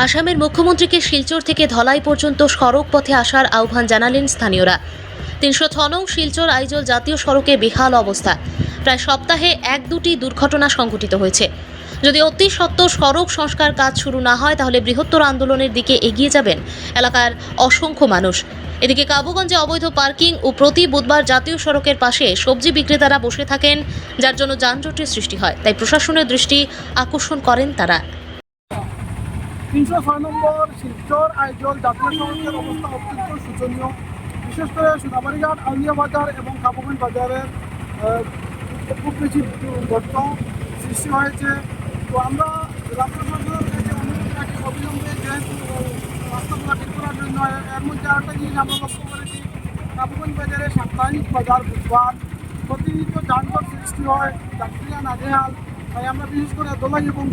আসামের মুখ্যমন্ত্রীকে শিলচর থেকে ধলাই পর্যন্ত সড়ক পথে আসার আহ্বান জানালেন স্থানীয়রা। ৩০৬ নং শিলচর আইজল জাতীয় সড়কে বেহাল অবস্থা। প্রায় সপ্তাহে এক দুটি দুর্ঘটনা সংঘটিত হয়েছে। যদি অতি সত্বর সড়ক সংস্কার কাজ শুরু না হয় তাহলে বৃহত্তর আন্দোলনের দিকে এগিয়ে যাবেন এলাকার অসংখ্য মানুষ। এদিকে কাবুগঞ্জে অবৈধ পার্কিং ও প্রতি বুধবার জাতীয় সড়কের পাশে সবজি বিক্রেতারা বসে থাকেন, যার জন্য যানজটের সৃষ্টি হয়। তাই প্রশাসনের দৃষ্টি আকর্ষণ করেন তারা। ৩০৬ নম্বর শিলচর আইজল জাতীয় সড়কের অবস্থা অত্যন্ত শোচনীয়। বিশেষ করে সোনাবাড়িঘাট, আউলিয়া বাজার এবং কাবুগঞ্জ বাজারের খুব বেশি গর্ত সৃষ্টি হয়েছে। তো আমরা রাজ্য সরকারের কাছে অনুরোধ রাখি অবিলম্বে যেহেতু রাস্তাগুলো ঠিক করার জন্য। এর মধ্যে আরেকটা জিনিস আমরা লক্ষ্য করেছি, কাবুগঞ্জ বাজারে সাপ্তাহিক বাজার বুধবার প্রতিনিয়ত যানজট সৃষ্টি হয়, যাত্রীরা নাজেহাল। তাই আমরা বিশেষ করে দোলাই এবং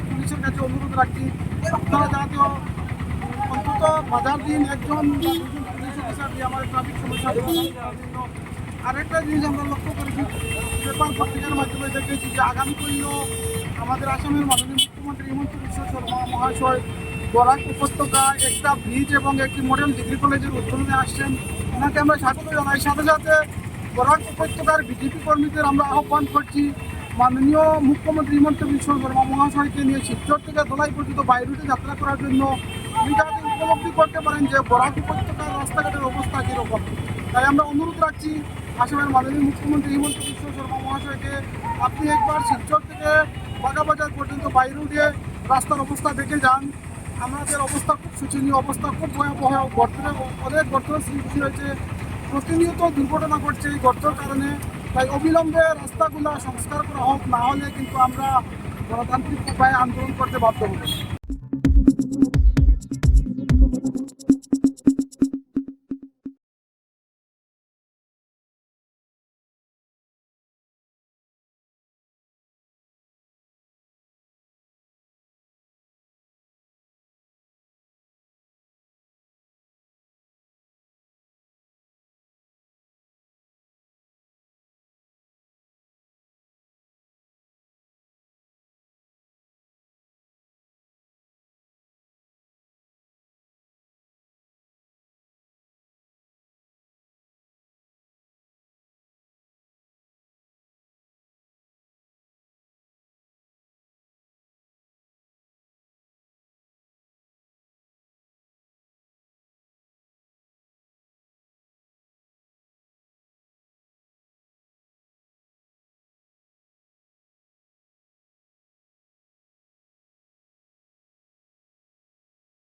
পুলিশের কাছে অনুরোধ রাখছি আপনারা যাতে অন্তত বাজার দিন একজন বা দুজন পুলিশ অফিসার দিয়ে আমাদের ট্রাফিক সমস্যা সমাধান করার জন্য। আরেকটা জিনিস আমরা লক্ষ্য করেছি, পেপার পত্রিকার মাধ্যমে দেখেছি যে আগামী দিনও আমাদের আসামের মাননীয় মুখ্যমন্ত্রী হিমন্ত বিশ্ব শর্মা মহাশয় বরাক উপত্যকায় একটা ব্রিজ এবং একটি মডেল ডিগ্রি কলেজের উদ্বোধনে আসছেন। ওনাকে আমরা স্বাগত জানাই। সাথে সাথে বরাক উপত্যকার বিজেপি কর্মীদের আমরা আহ্বান করছি মাননীয় মুখ্যমন্ত্রী হিমন্ত বিশ্ব শর্মা মহাশয়কে নিয়ে শিলচর থেকে ধলাই পর্যন্ত বাই রুটে যাত্রা করার জন্য উনি যাতে উপলব্ধি করতে পারেন যে বরাক উপত্যকার রাস্তাঘাটের অবস্থা কীরকম। তাই আমরা অনুরোধ রাখছি আসামের মাননীয় মুখ্যমন্ত্রী হিমন্ত বিশ্ব শর্মা মহাশয়কে আপনি একবার শিলচর থেকে বাগাবাজার পর্যন্ত বাই রুটে রাস্তার অবস্থা দেখে যান। আমাদের অবস্থা খুব শোচনীয়, অবস্থা খুব ভয়াবহ। অনেক গর্তের সৃষ্টি হয়েছে, প্রতিনিয়ত দুর্ঘটনা ঘটছে এই গর্তের কারণে। তাই অবিলম্বে রাস্তাগুলো সংস্কার করা হোক, না হলে কিন্তু আমরা গণতান্ত্রিক উপায়ে আন্দোলন করতে বাধ্য হব।